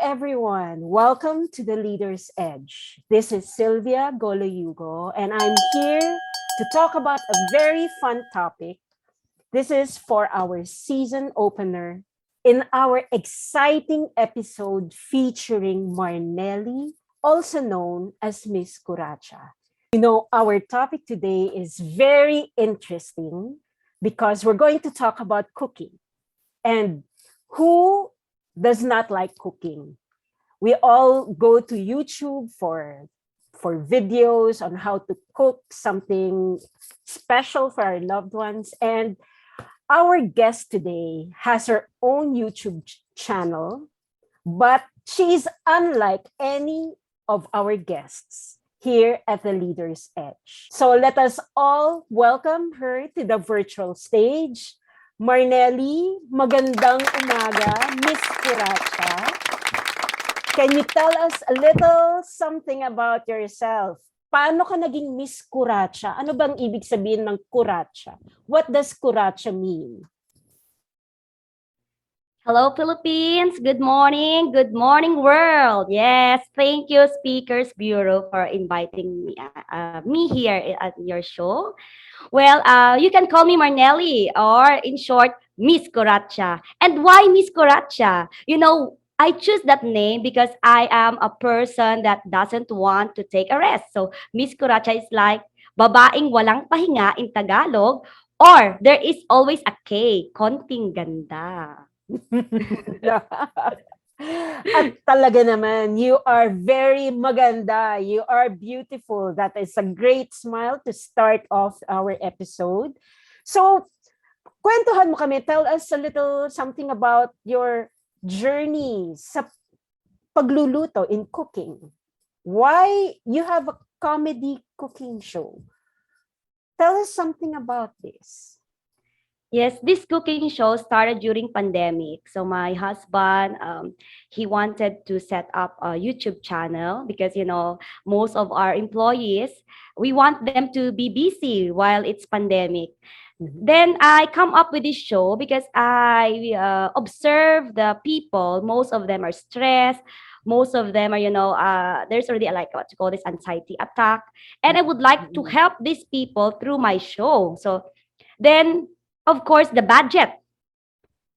everyone. Welcome to the Leader's Edge. This is Sylvia Goloyugo, and I'm here to talk about a very fun topic. This is for our season opener in our exciting episode featuring Marnelli, also known as Miss Kuracha. Our topic today is very interesting because we're going to talk about cooking. And who does not like cooking? We all go to YouTube for videos on how to cook something special for our loved ones. And our guest today has her own YouTube channel, but she's unlike any of our guests here at the Leader's Edge. So let us all welcome her to the virtual stage. Marnelli, magandang umaga, Miss Kuracha. Can you tell us a little something about yourself? Paano ka naging Miss Kuracha? Ano bang ibig sabihin ng Kuracha? What does Kuracha mean? Hello, Philippines. Good morning. Good morning, world. Yes, thank you, Speakers Bureau, for inviting me here at your show. Well, you can call me Marnelli, or in short, Miss Kuracha. And why Miss Kuracha? I choose that name because I am a person that doesn't want to take a rest. So, Miss Kuracha is like babaeng walang pahinga in Tagalog, or there is always a K, konting ganda. At talaga naman, you are very maganda. You are beautiful. That is a great smile to start off our episode. So, kwentuhan mo kami. Tell us a little something about your journey sa pagluluto in cooking. Why you have a comedy cooking show? Tell us something about this. Yes, this cooking show started during pandemic. So my husband, he wanted to set up a YouTube channel because most of our employees, we want them to be busy while it's pandemic. Then I come up with this show because I observe the people. Most of them are stressed. Most of them are, there's already like what you call this anxiety attack, and I would like to help these people through my show. So then, of course, the budget.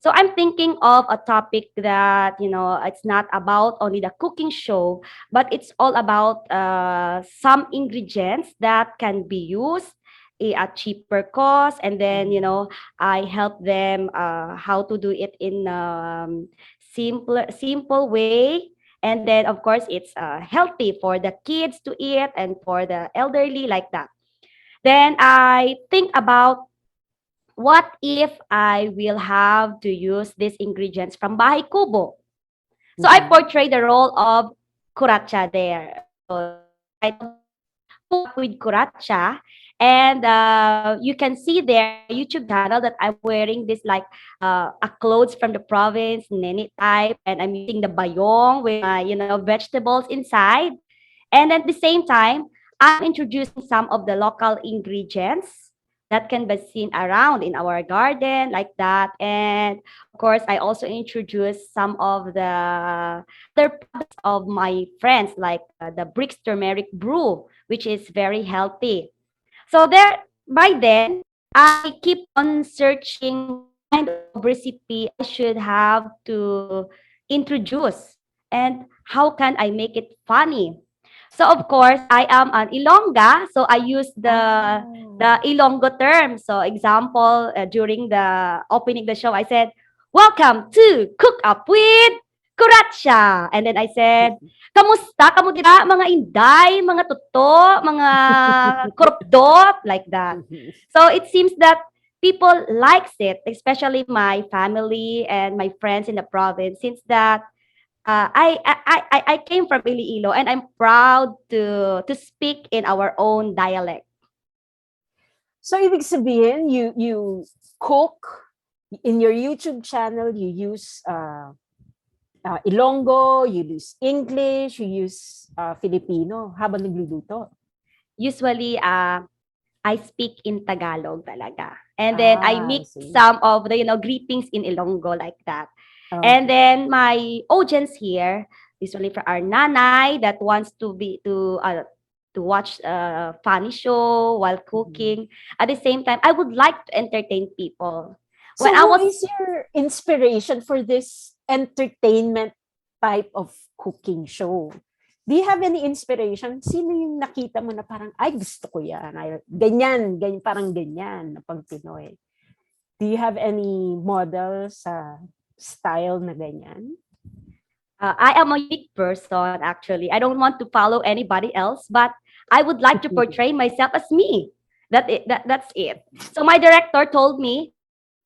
So I'm thinking of a topic that, it's not about only the cooking show, but it's all about some ingredients that can be used at cheaper cost. And then, I help them how to do it in simple way. And then, of course, it's healthy for the kids to eat and for the elderly like that. Then I think about what if I will have to use these ingredients from Bahay Kubo? So I portray the role of Kuracha there. So the title Cook with Kuracha. And you can see there in my YouTube channel that I'm wearing this like a clothes from the province, nene type, and I'm using the bayong with my vegetables inside. And at the same time, I'm introducing some of the local ingredients that can be seen around in our garden like that. And of course, I also introduce some of the other products of my friends like the Brix Turmeric Brew, which is very healthy. So there, by then, I keep on searching what kind of recipe I should have to introduce and how can I make it funny. So of course, I am an Ilongga, so I use the Ilonggo term. So example, during the opening the show, I said, "Welcome to Cook Up with Kuracha." And then I said, "Kamusta kamo dira mga inday, mga tuto, mga kurupdot," like that. So it seems that people likes it, especially my family and my friends in the province, since that I came from Iloilo and I'm proud to speak in our own dialect. So, ibig sabihin, you cook in your YouTube channel, you use Ilonggo, you use English, you use Filipino habang nagluluto. Usually, I speak in Tagalog talaga. And then I mix some of the, greetings in Ilonggo like that. And Okay. then my audience here, usually for our nanay that wants to watch a funny show while Mhm. cooking. At the same time, I would like to entertain people. When So I who was is your inspiration for this entertainment type of cooking show? Do you have any inspiration? Sino yung nakita mo na parang, ay, gusto ko yan. Ay, ganyan, ganyan, parang ganyan na pang Pinoy. Do you have any model sa style na ganyan? I am a unique person, actually. I don't want to follow anybody else, but I would like to portray myself as me. That's it. So my director told me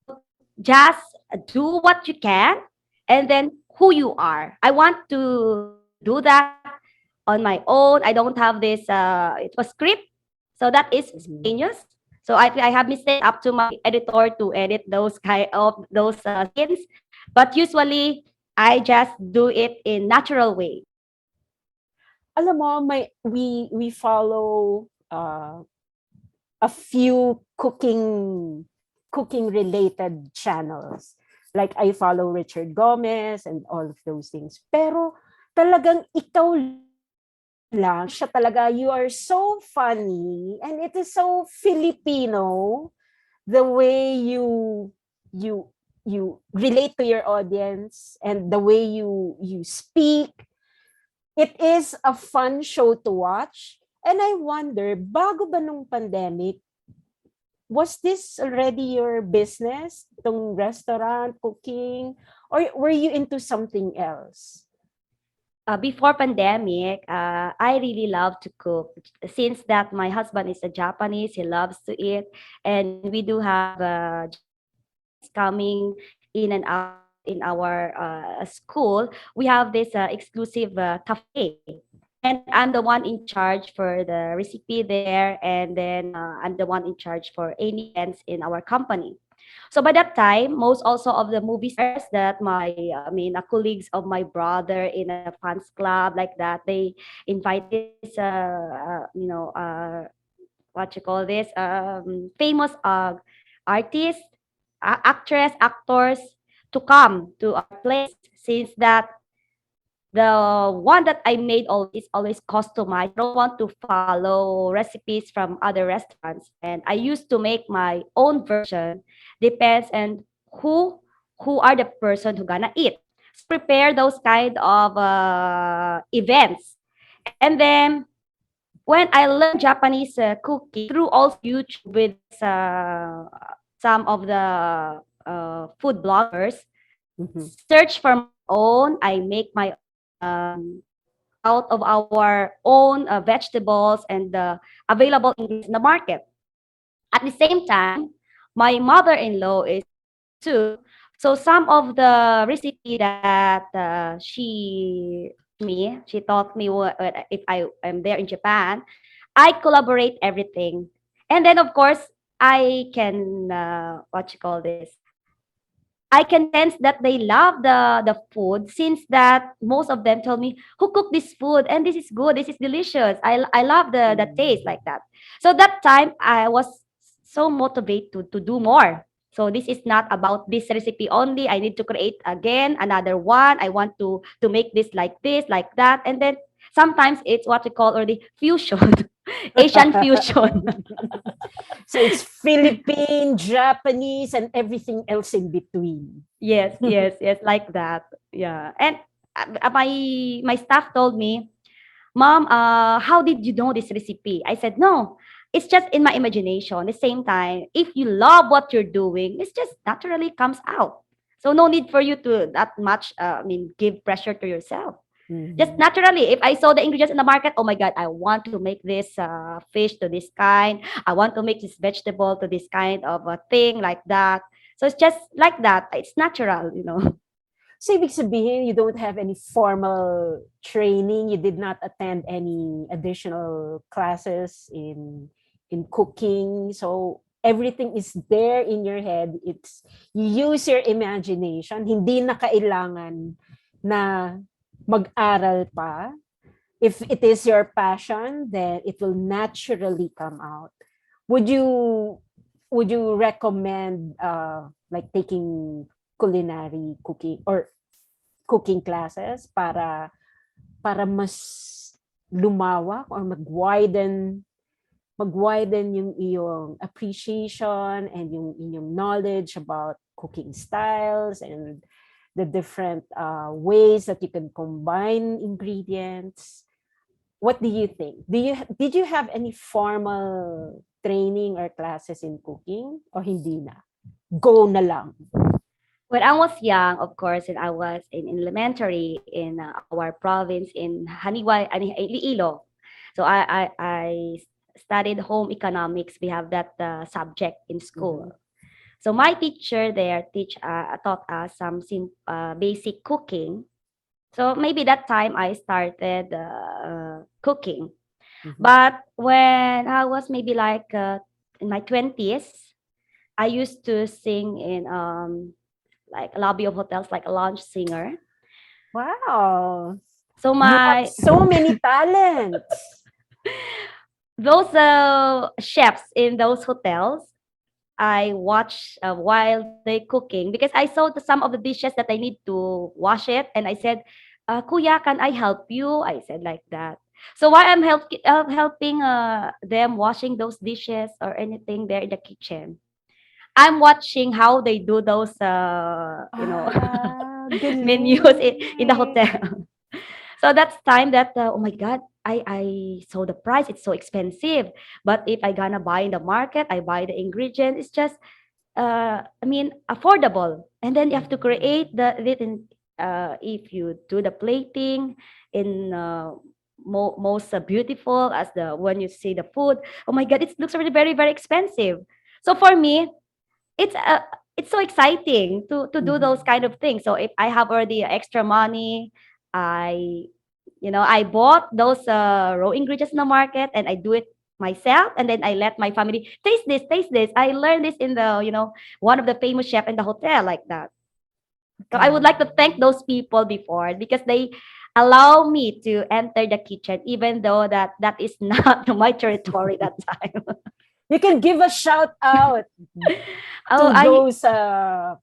to just do what you can and then who you are. I want to do that on my own. I don't have this it was script. So that is Mhm. spontaneous. So I have mistake up to my editor to edit those kind of those scenes. But usually I just do it in natural way. Alam mo, we follow a few cooking related channels. Like I follow Richard Gomez and all of those things. Pero talagang ikaw lang, siya talaga, you are so funny and it is so Filipino the way you you relate to your audience and the way you speak. It is a fun show to watch. And I wonder, bago ba nung pandemic, was this already your business, itong restaurant, cooking, or were you into something else? Before pandemic, I really love to cook. Since that my husband is a Japanese, he loves to eat, and we do have Japanese kids coming in and out in our school. We have this exclusive cafe, and I'm the one in charge for the recipe there, and then I'm the one in charge for any events in our company. So by that time, most also of the movie stars that I mean, colleagues of my brother in a fans club like that, they invite this, what you call this, famous artists, actress, actors to come to our place since that the one that I made always is always customized. I don't want to follow recipes from other restaurants, and I used to make my own version. Depends on who who are the person who gonna eat. So prepare those kind of events, and then when I learned Japanese cooking through also YouTube with this, some of the food bloggers, Mhm. search for my own. I make my own out of our own vegetables and the available ingredients in the market. At the same time, my mother-in-law is cooking too. So some of the recipe that she taught me if I am there in Japan, I collaborate everything. And then of course, I can what you call this, I can sense that they love the food since that most of them tell me who cooked this food and this is good, this is delicious. I love the taste Mm. like that. So that time I was so motivated to do more. So this is not about this recipe only. I need to create again another one. I want to make this like that, and then sometimes it's what we call already fusion, Asian fusion. So it's Philippine, Japanese, and everything else in between. Yes, yes, yes, like that. Yeah. And my staff told me, "Mom, how did you know this recipe?" I said, "No, it's just in my imagination." At the same time, if you love what you're doing, it's just naturally comes out. So no need for you to that much. Give pressure to yourself. Just Mhm. naturally, if I saw the ingredients in the market, oh my God, I want to make this fish to this kind. I want to make this vegetable to this kind of a thing like that. So it's just like that. It's natural. So ibig sabihin, you don't have any formal training, you did not attend any additional classes in cooking. So everything is there in your head. It's you use your imagination, hindi na kailangan na mag-aral pa. If it is your passion, then it will naturally come out. Would you would you recommend like taking culinary cooking or cooking classes para mas lumawak or mag-widen yung iyong appreciation and yung inyong knowledge about cooking styles and the different ways that you can combine ingredients. What do you think? Did you have any formal training or classes in cooking or hindi na? Go na lang. When I was young, of course, and I was in elementary in our province in Haniwa, Iloilo. So I studied home economics. We have that subject in school. Mhm. So my teacher there taught us some basic cooking. So maybe that time I started cooking. Mhm. But when I was maybe like in my 20s, I used to sing in like a lobby of hotels, like a lounge singer. Wow. So You have my so many talents. those chefs in those hotels, I watch while they cooking because I saw some of the dishes that I need to wash it, and I said, "Kuya, can I help you?" I said like that. So while I'm helping them washing those dishes or anything there in the kitchen, I'm watching how they do those Ah, menus in the galing. hotel. So that's time that oh my god, I saw the price, it's so expensive. But if I gonna buy in the market, I buy the ingredient, it's just I mean affordable. And then you have to create the it in if you do the plating in most beautiful as the when you see the food, oh my god, it looks really very very expensive. So for me, it's it's so exciting to do those Mhm. kind of things. So if I have already extra money, I I bought those raw ingredients in the market and I do it myself, and then I let my family taste this. I learned this in the one of the famous chef in the hotel like that. So I would like to thank Galing. those people before because they allow me to enter the kitchen even though that is not my territory that time. You can give a shout out Oh, to I those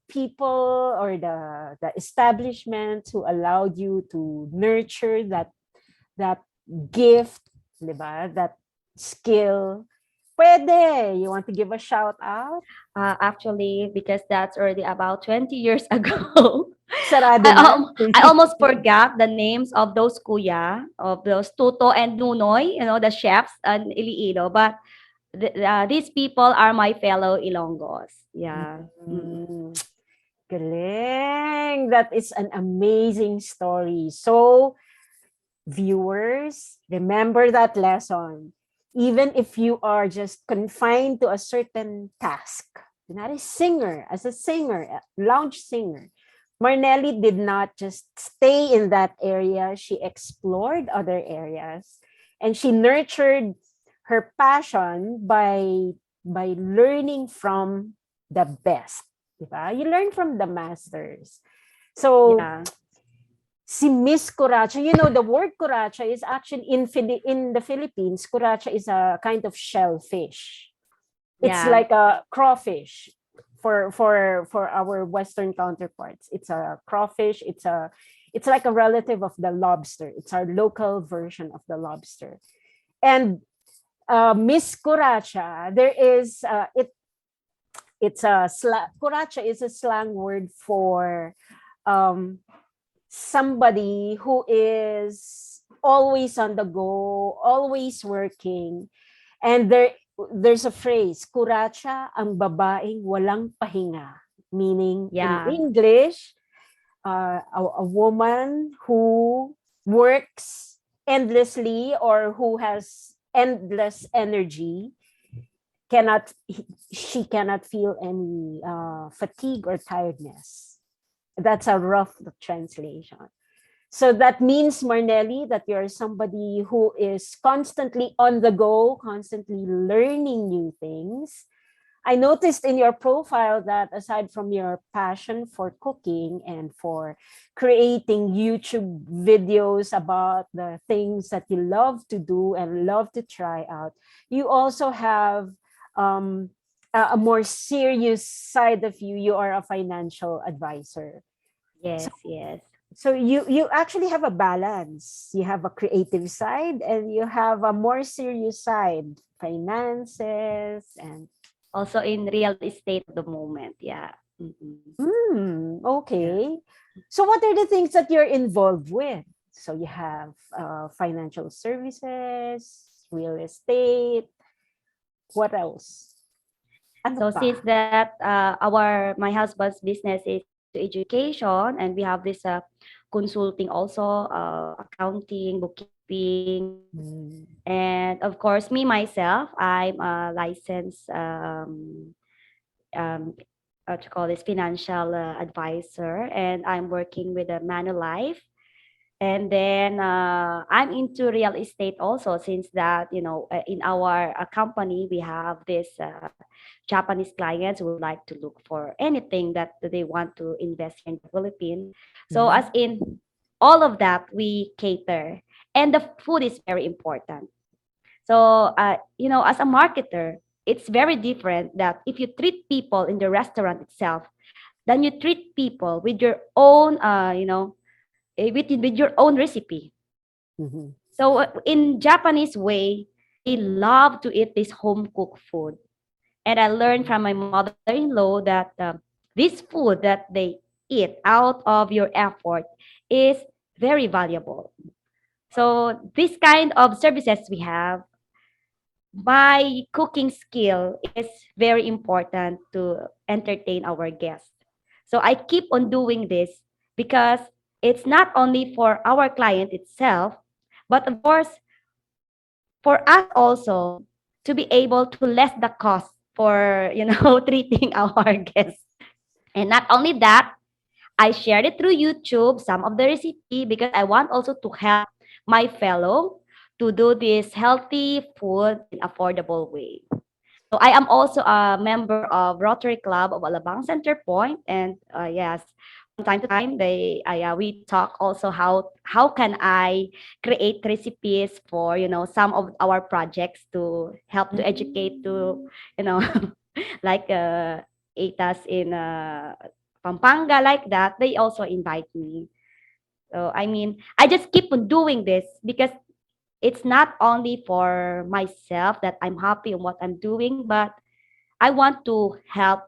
people or the establishments who allowed you to nurture that gift, di ba? That skill. Pwede. You want to give a shout out? actually because that's already about 20 years ago. Sarado na? I almost forgot the names of those kuya, of those Tuto and Nunoy, the chefs in Iloilo. But these people are my fellow Ilonggos. Yeah. Mm. Mm, galing. That is an amazing story. So, viewers, remember that lesson. Even if you are just confined to a certain task, you're not a singer, as a singer, a lounge singer, Marnelli did not just stay in that area. She explored other areas and she nurtured her passion by learning from the best. Diba? You learn from the masters. So Yeah. si Miss Kuracha, you know, the word Kuracha is actually in the Philippines, Kuracha is a kind of shellfish. It's Yeah. like a crawfish for our Western counterparts. It's a crawfish. It's like a relative of the lobster. It's our local version of the lobster. And Miss Kuracha, there is it's a Kuracha is a slang word for um, somebody who is always on the go, always working. And there's a phrase, kuracha ang babaeng walang pahinga. Meaning, in Yeah. English, a woman who works endlessly or who has endless energy cannot she cannot feel any fatigue or tiredness. That's a rough translation. So that means, Marnelli, that you're somebody who is constantly on the go, constantly learning new things. I noticed in your profile that aside from your passion for cooking and for creating YouTube videos about the things that you love to do and love to try out, you also have um, a more serious side of you. You are a financial advisor. So Yes. Yes. So you actually have a balance. You have a creative side and you have a more serious side, finances and Also in real estate at the moment. Yeah. Mm-mm. Yeah. okay. So what are the things that you're involved with? So you have financial services, real estate, what else? Ano So since pa? that our my husband's business is into education, and we have this consulting also, accounting, bookkeeping, Hmm. and of course me myself, I'm a licensed um, what you call this, financial advisor, and I'm working with a Manulife. And then I'm into real estate also, since that, in our company we have this Japanese clients who would like to look for anything that they want to invest here in the Philippines. So as Hmm. in all of that we cater, and the food is very important. So as a marketer, it's very different that if you treat people in the restaurant itself, then you treat people with your own with your own recipe. Hmm. So in Japanese way, they love to eat this home cooked food. And I learned from my mother-in-law that this food that they eat out of your effort is very valuable. So this kind of services we have, my cooking skill is very important to entertain our guests. So I keep on doing this because it's not only for our client itself, but of course for us also, to be able to less the cost for treating our guests. And not only that, I shared it through YouTube, some of the recipe, because I want also to help my fellow to do this healthy food in affordable way. So I am also a member of Rotary Club of Alabang Center Point, and yes, from time to time we talk also how can I create recipes for some of our projects to help to educate to you know like ATAS in Pampanga, like that. They also invite me. So I mean, I just keep on doing this because it's not only for myself that I'm happy in what I'm doing, but I want to help,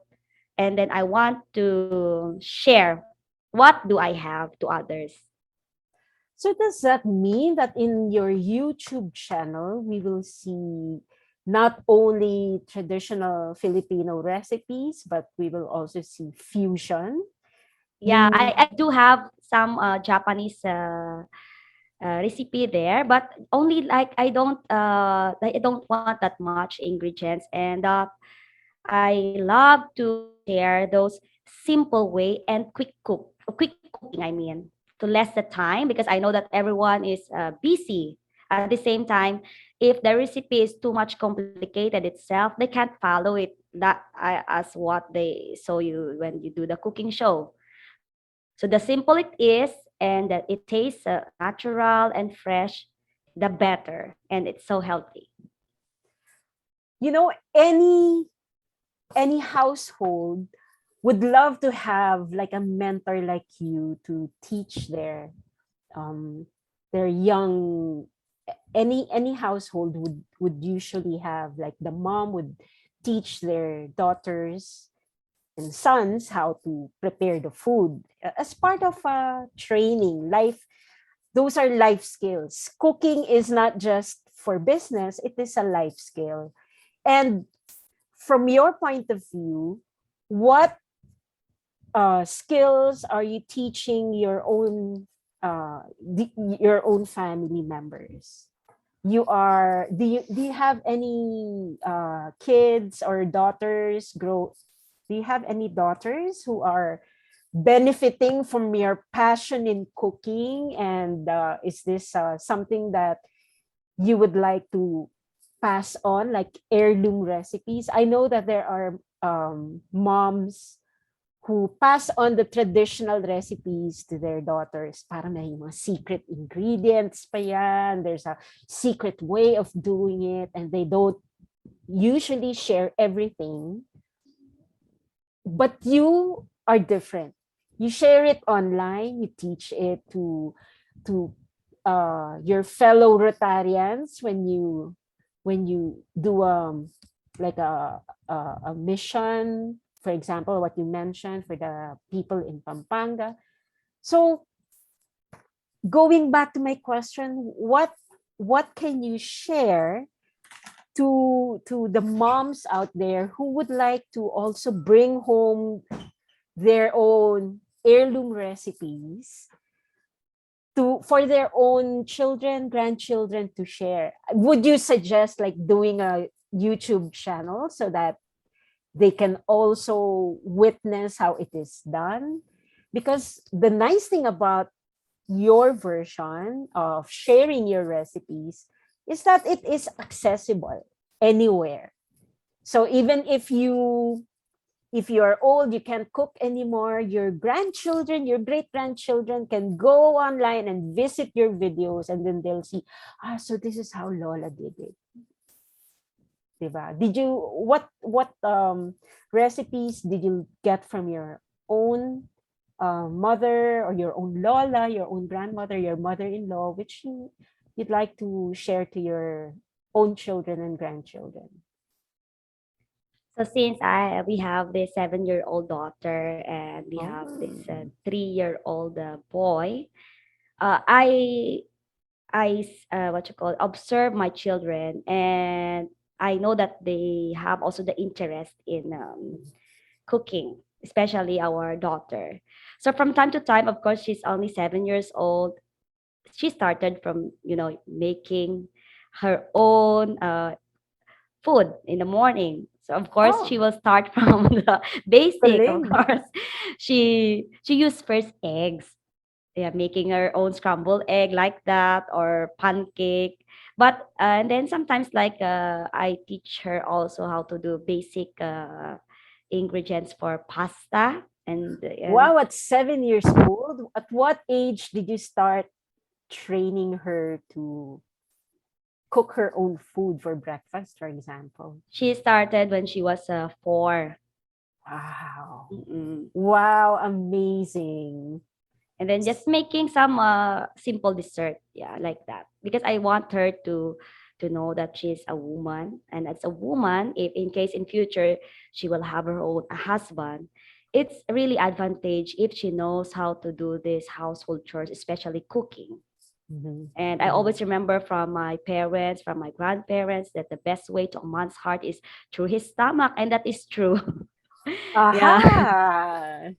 and then I want to share what do I have to others. So does that mean that in your YouTube channel, we will see not only traditional Filipino recipes, but we will also see fusion? Yeah, You, I do have some Japanese recipe there, but only like I don't want that much ingredients, and I love to share those simple way and quick cooking. I mean, to less the time, because I know that everyone is busy. At the same time, if the recipe is too much complicated itself, they can't follow it that as what they saw you when you do the cooking show. So the simple it is, and that it tastes natural and fresh, the better, and it's so healthy. you know, any household would love to have like a mentor like you to teach um their young, any household would usually have like the mom would teach their daughters and sons how to prepare the food as part of training life. Those are life skills. Cooking is not just for business, it is a life skill. And from your point of view, what skills are you teaching your own family members? Do you have any kids or daughters grow do you have any daughters who are benefiting from your passion in cooking, and is this something that you would like to pass on, like heirloom recipes? I know that there are moms who pass on the traditional recipes to their daughters. Para may mga secret ingredients pa yan. There's a secret way of doing it, and they don't usually share everything. But you are different. You share it online, you teach it to your fellow Rotarians when you do like a mission, for example, what you mentioned for the people in Pampanga. So going back to my question, what can you share to the moms out there who would like to also bring home their own heirloom recipes to for their own children, grandchildren to share? Would you suggest like doing a YouTube channel so that they can also witness how it is done? Because the nice thing about your version of sharing your recipes is that it is accessible anywhere. So even if you are old, you can't cook anymore, your grandchildren, your great grandchildren can go online and visit your videos, and then they'll see, so this is how Lola did it. Diba? Did you what recipes did you get from your own mother, or your own Lola, your own grandmother, your mother-in-law, which you'd like to share to your own children and grandchildren? So since I we have this 7-year-old daughter and we have this Oh. 3-year-old boy, I what you call observe my children, and I know that they have also the interest in cooking, especially our daughter. So from time to time, of course, she's only 7 years old. She started from making her own food in the morning. So of course she Oh, will start from the basic. Of galing. course, she used first eggs, yeah, making her own scrambled egg like that or pancake. But and then sometimes like I teach her also how to do basic ingredients for pasta and Wow, at 7 years old, at what age did you start training her to cook her own food for breakfast, for example? she started when she was 4. Wow. Mm-mm. Wow, amazing. And then just making some simple dessert, yeah, like that, because I want her to know that she's a woman, and as a woman, if in case in future she will have her own husband, it's really advantage if she knows how to do this household chores, especially cooking. Mhm, And I mhm. always remember from my parents, from my grandparents, that the best way to a man's heart is through his stomach, and that is true. Yeah. Aha!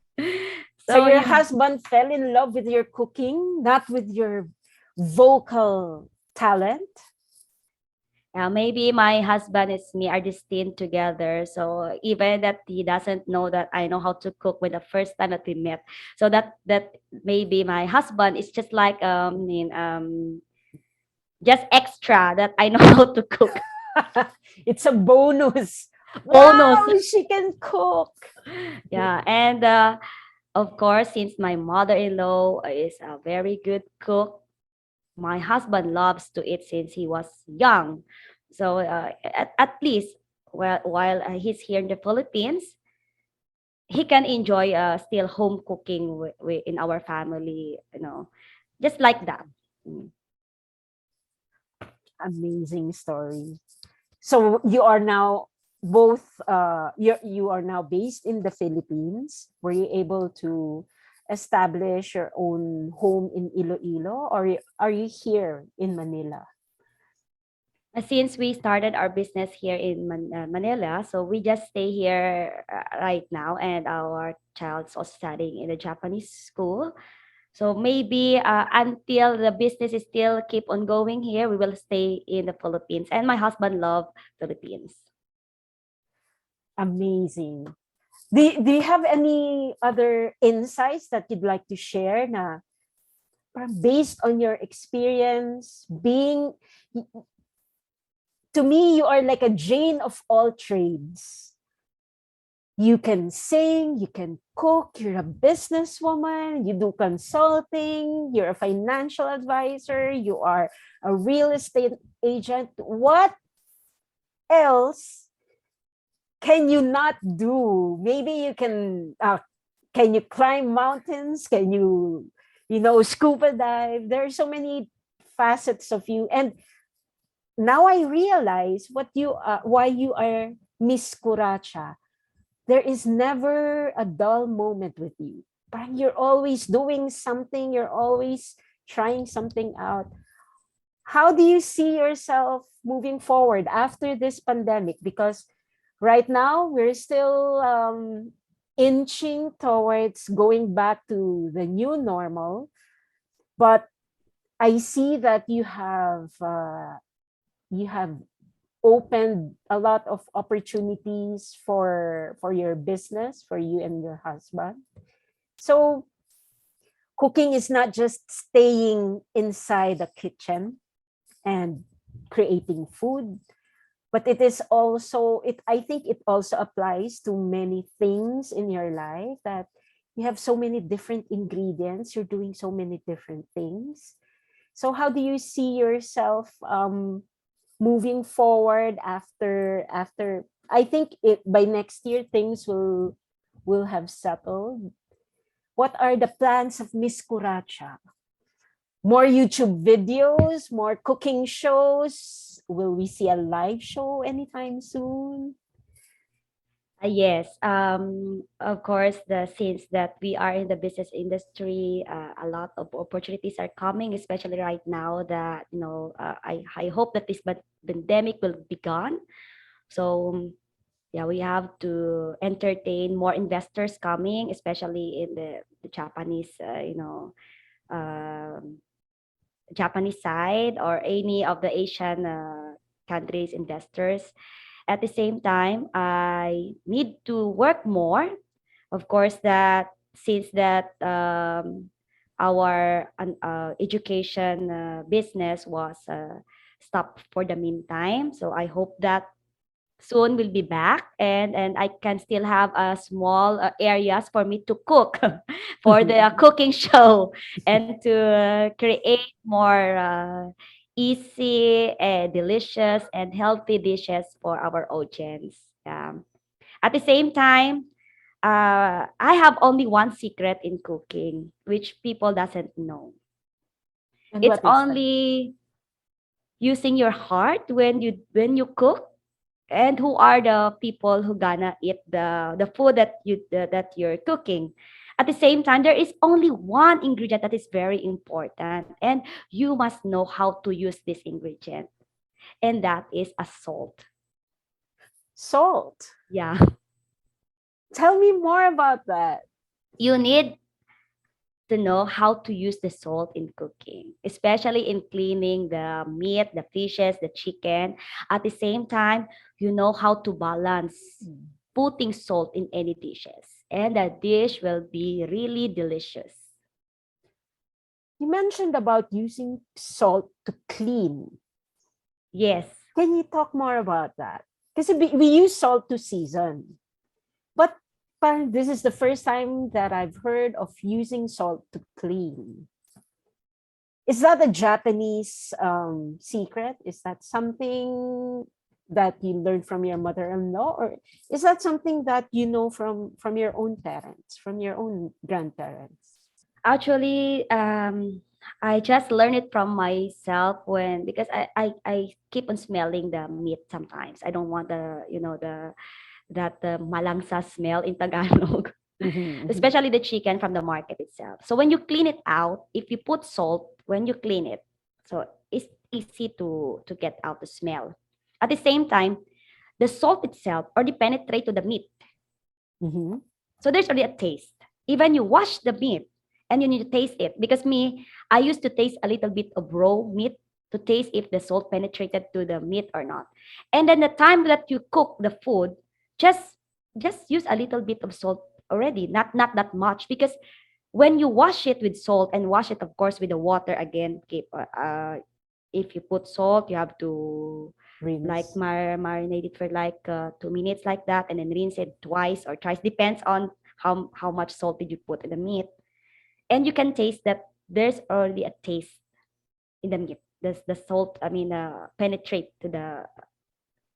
So So your yeah. husband fell in love with your cooking, not with your vocal talent? Maybe my husband and me are destined together. So even that he doesn't know that I know how to cook when the first time that we met. So that maybe my husband is just like just extra that I know how to cook. It's a bonus. Bonus. Wow, she can cook. Yeah. And of course, since my mother-in-law is a very good cook, my husband loves to eat since he was young. So at least while he's here in the Philippines, he can enjoy still home cooking in our family, just like that. Mm. Amazing story. So you are now both you are now based in the Philippines. Were you able to establish your own home in Iloilo, or are you here in Manila? Since we started our business here in Manila, so we just stay here right now, and our child's also studying in a Japanese school. So maybe until the business is still keep on going here, we will stay in the Philippines. And my husband love Philippines. Amazing. Do you have any other insights that you'd like to share na parang based on your experience being, to me you are like a Jane of all trades. You can sing, you can cook, you're a businesswoman, you do consulting, you're a financial advisor, you are a real estate agent. What else can you not do? Maybe you can can you climb mountains? Can you, scuba dive? There are so many facets of you. And now I realize why you are Miss Kuracha. There is never a dull moment with you. Parang you're always doing something. You're always trying something out. How do you see yourself moving forward after this pandemic? Because right now we're still inching towards going back to the new normal, but I see that you have opened a lot of opportunities for your business, for you and your husband. So cooking is not just staying inside the kitchen and creating food, but it is also it I think it also applies to many things in your life, that you have so many different ingredients, you're doing so many different things. So how do you see yourself moving forward after I think it by next year things will have settled? What are the plans of Miss Kuracha? More YouTube videos, more cooking shows? Will we see a live show anytime soon? Yes, of course, the since that we are in the business industry, a lot of opportunities are coming, especially right now that, I hope that this pandemic will be gone. So yeah, we have to entertain more investors coming, especially in the Japanese, um, Japanese side or any of the Asian countries investors. At the same time, I need to work more. Of course, that since that our education business was stopped for the meantime, so I hope that soon will be back, and I can still have a small areas for me to cook for the cooking show, and to create more easy, delicious, and healthy dishes for our audience. At the same time, I have only one secret in cooking, which people doesn't know. And It's what is that? only using your heart when you cook, and who are the people who gonna eat the food that you're cooking. At the same time, there is only one ingredient that is very important, and you must know how to use this ingredient, and that is a salt. Salt. Yeah. Tell me more about that. You need to know how to use the salt in cooking, especially in cleaning the meat, the fishes, the chicken. At the same time, you know how to balance putting salt in any dishes, and the dish will be really delicious. You mentioned about using salt to clean. Yes. Can you talk more about that? Because we use salt to season, but parang this is the first time that I've heard of using salt to clean. Is that a Japanese secret? Is that something that you learned from your mother-in-law, or is that something that you know from your own parents, from your own grandparents? Actually, I just learned it from myself when, because I keep on smelling the meat sometimes. I don't want the malangsa smell in Tagalog. Mhm. Especially the chicken from the market itself. So when you clean it out, if you put salt when you clean it, so it's easy to get out the smell. At the same time, the salt itself already penetrate to the meat. Mhm. So there's already a taste. Even you wash the meat and you need to taste it. Because me, I used to taste a little bit of raw meat to taste if the salt penetrated to the meat or not. And then the time that you cook the food, just just use a little bit of salt already, not that much, because when you wash it with salt and wash it, of course, with the water again, keep if you put salt, you have to like Rinse. marinate it for like 2 minutes like that, and then rinse it twice or thrice, depends on how much salt did you put in the meat. And you can taste that there's already a taste in the meat. The salt, I mean, penetrate to the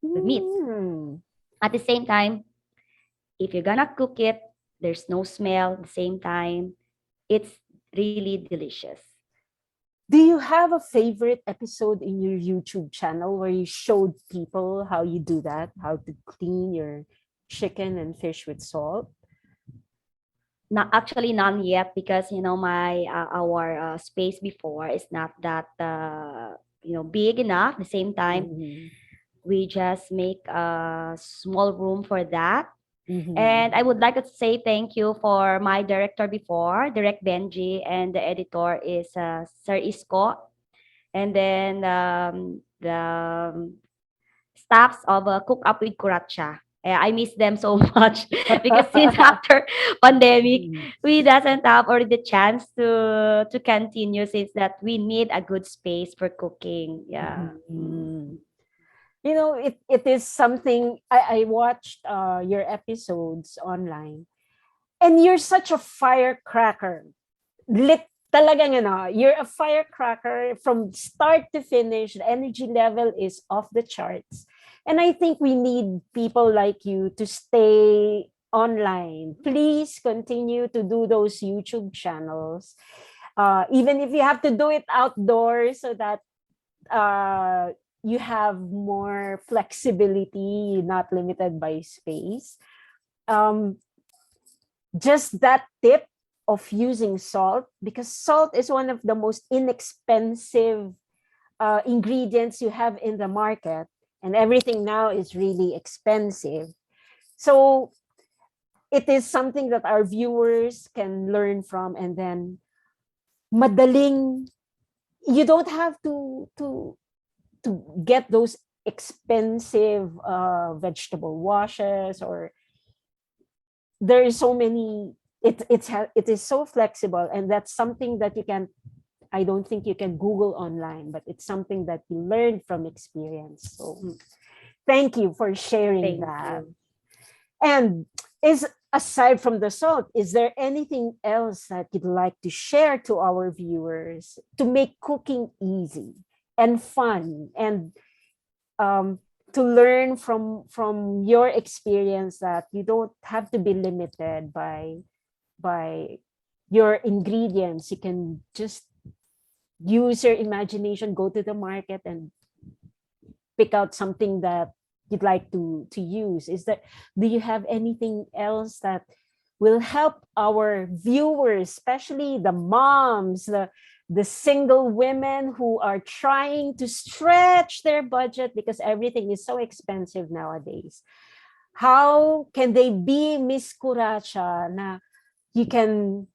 meat. Mm. At the same time, if you're gonna cook it, There's no smell at the same time. It's really delicious. Do you have a favorite episode in your YouTube channel where you showed people how you do that, how to clean your chicken and fish with salt? Not actually none yet, because my our space before is not that big enough. At the same time, Mhm. we just make a small room for that. And I Mhm. would like to say thank you for my director before, Direct Benji, and the editor is Sir Isco, and then the staffs of Cook Up with Kuracha. I miss them so much because since after pandemic, Mhm. we doesn't have already the chance to continue, since that we need a good space for cooking. Yeah. Mm. Mhm. You know, it is something I watched your episodes online, and you're such a firecracker. Lit talagang you're a firecracker from start to finish. The energy level is off the charts. And I think we need people like you to stay online. Please continue to do those YouTube channels. Even if you have to do it outdoors so that uh, you have more flexibility, not limited by space. Um, just that tip of using salt, because salt is one of the most inexpensive ingredients you have in the market, and everything now is really expensive. So it is something that our viewers can learn from, and then madaling, you don't have to get those expensive vegetable washes, or there is so many. It is so flexible, and that's something that you can, I don't think you can Google online, but it's something that you learn from experience. So thank you for sharing Thank that. you. And is aside from the salt, is there anything else that you'd like to share to our viewers to make cooking easy and fun, and um, to learn from your experience, that you don't have to be limited by your ingredients? You can just use your imagination, go to the market and pick out something that you'd like to use. Is that, do you have anything else that will help our viewers, especially the moms, the single women who are trying to stretch their budget because everything is so expensive nowadays? How can they be Miss Kuracha na you can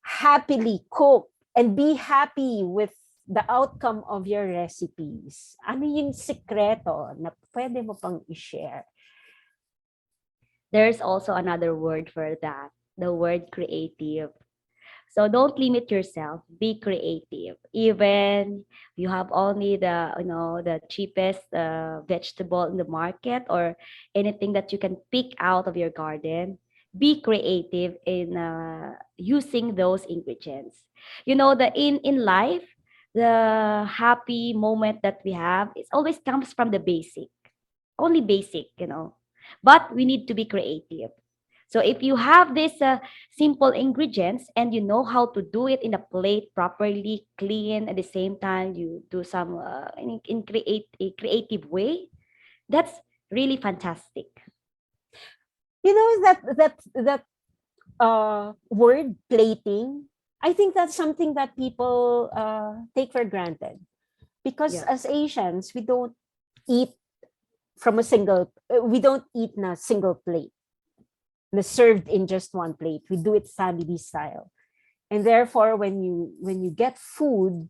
happily cook and be happy with the outcome of your recipes? Ano yung sikreto na pwede mo pang i-share? There's also another word for that, the word creative. So don't limit yourself. Be creative. Even you have only the cheapest vegetable in the market, or anything that you can pick out of your garden. Be creative in using those ingredients. The in life, the happy moment that we have, it always comes from the basic, only basic. But we need to be creative. So if you have these simple ingredients, and you know how to do it in a plate properly, clean, at the same time you do some in create a creative way, that's really fantastic. You know, that word plating, I think that's something that people take for granted, because Yeah. as Asians, we don't eat we don't eat na single plate, na served in just one plate. We do it family style. And therefore, when you get food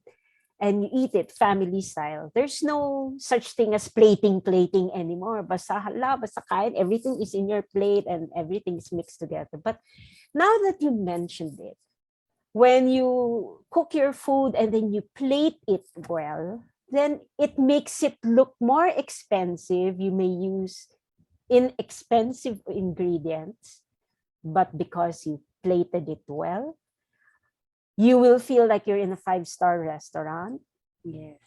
and you eat it family style, there's no such thing as plating anymore. Basta hala, basta kain, everything is in your plate and everything is mixed together. But now that you mentioned it, when you cook your food and then you plate it well, then it makes it look more expensive. You may use inexpensive ingredients, but because you plated it well, you will feel like you're in a five-star restaurant Yes.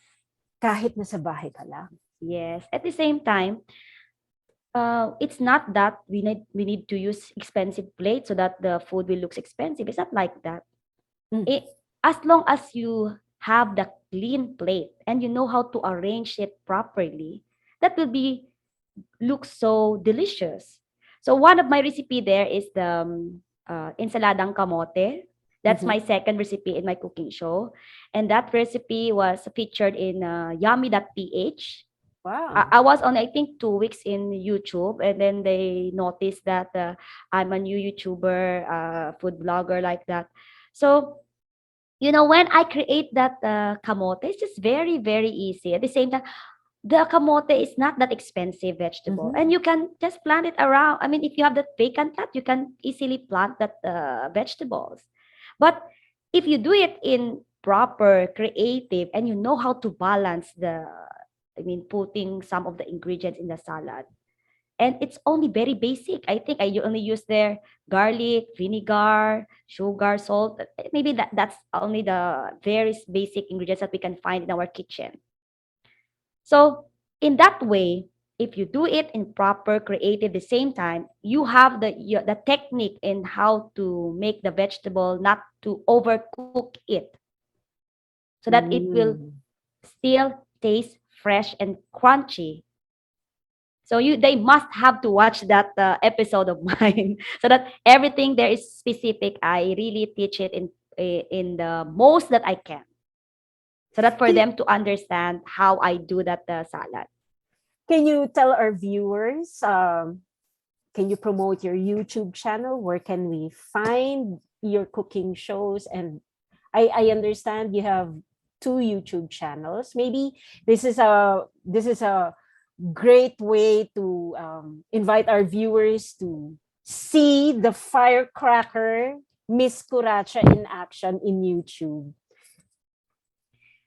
kahit nasa bahay ka lang. Yes. At the same time, It's not that we need to use expensive plates so that the food will looks expensive. It's not like that. Mm. It, as long as you have the clean plate and you know how to arrange it properly, that will be look so delicious. So one of my recipe there is the ensaladang kamote. That's Mhm. my second recipe in my cooking show, and that recipe was featured in yummy.ph. Wow. I was on, I think, 2 weeks in YouTube, and then they noticed that I'm a new YouTuber, food blogger like that. So when I create that kamote, it's just very, very easy. At the same time, the kamote is not that expensive vegetable, Mhm. and you can just plant it around. I mean, if you have that vacant lot, you can easily plant that vegetables. But if you do it in proper, creative, and you know how to balance I mean, putting some of the ingredients in the salad, and it's only very basic. I think I only use their garlic, vinegar, sugar, salt. Maybe that's only the very basic ingredients that we can find in our kitchen. So in that way, if you do it in proper creative the same time, you have the technique in how to make the vegetable not to overcook it so that it will Mm. still taste fresh and crunchy. So they must have to watch that episode of mine so that everything there is specific. I really teach it in the most that I can, so that for Can, them to understand how I do that salad. can you tell our viewers, can you promote your YouTube channel? Where can we find your cooking shows? And I understand you have two YouTube channels. Maybe this is a great way to invite our viewers to see the firecracker Miss Kuracha in action in YouTube.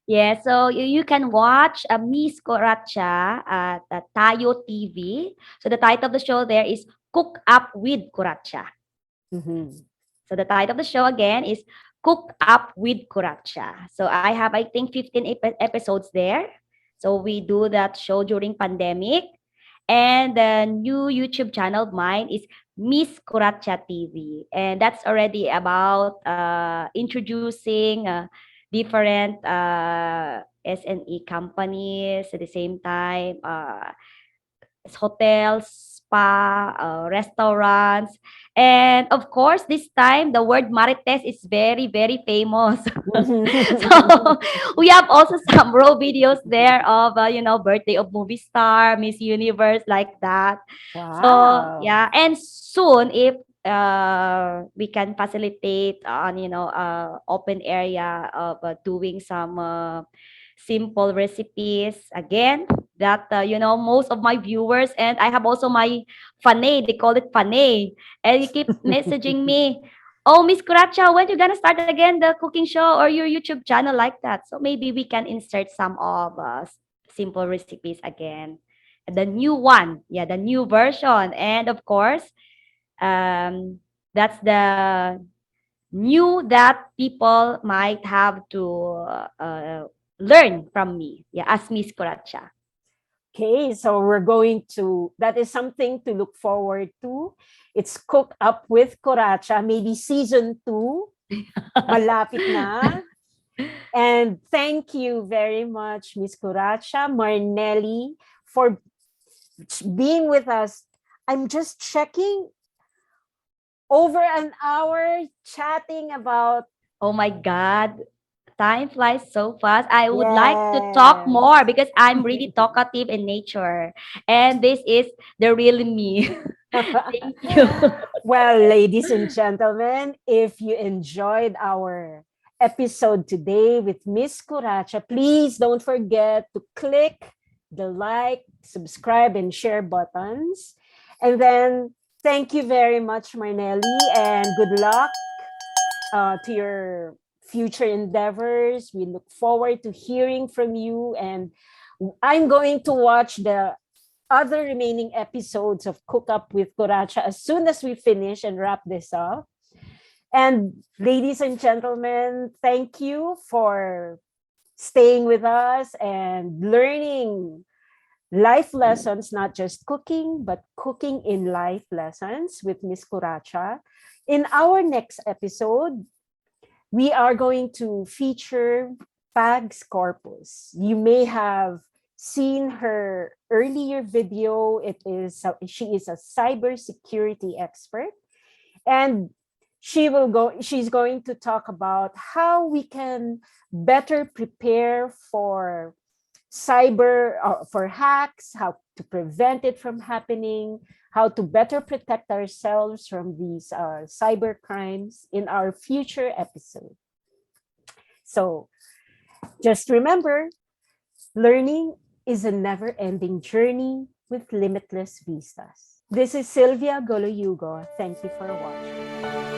Yeah, so you can watch Miss Kuracha at Tayo TV. So the title of the show there is Cook Up with Kuracha. Mhm. So the title of the show again is Cook Up with Kuracha. So I have, I think, 15 episodes there. So we do that show during pandemic. And the new YouTube channel of mine is Miss Kuracha TV. And that's already about introducing different SNE companies at the same time. Hotels, spa, restaurants. And of course, this time the word Marites is very, very famous. So we have also some raw videos there of, birthday of movie star, Miss Universe, like that. So Wow. yeah, and soon if we can facilitate on open area of doing some simple recipes again that most of my viewers, and I have also my fanay, they call it fanay, and you keep messaging me, oh Miss Kuracha, when you gonna start again the cooking show or your YouTube channel, like that. So maybe we can insert some of simple recipes again, the new one, yeah, the new version. And of course, um that's the new that people might have to learn from me, yeah, as Miss Kuracha. Okay, so that is something to look forward to. It's Cook Up with Kuracha, maybe season 2, malapit na. And thank you very much, Miss Kuracha, Marnelli, for being with us. I'm just checking, over an hour chatting about, Oh my God, time flies so fast. I would like to talk more yes. because I'm really talkative in nature, and this is the real me. Thank you. Well, ladies and gentlemen, if you enjoyed our episode today with Miss Kuracha, please don't forget to click the like, subscribe, and share buttons. And then thank you very much, Marnelli, and good luck to your future endeavors. We look forward to hearing from you. And I'm going to watch the other remaining episodes of Cook Up with Kuracha as soon as we finish and wrap this up. And ladies and gentlemen, thank you for staying with us and learning life lessons, not just cooking, but cooking in life lessons with Miss Kuracha. In our next episode, we are going to feature Pags Corpus. You may have seen her earlier video. She is a cybersecurity expert, and she's going to talk about how we can better prepare for for hacks, how to prevent it from happening, how to better protect ourselves from these cyber crimes in our future episode. So just remember, learning is a never-ending journey with limitless vistas. This is Sylvia Goloyugo. Thank you for watching.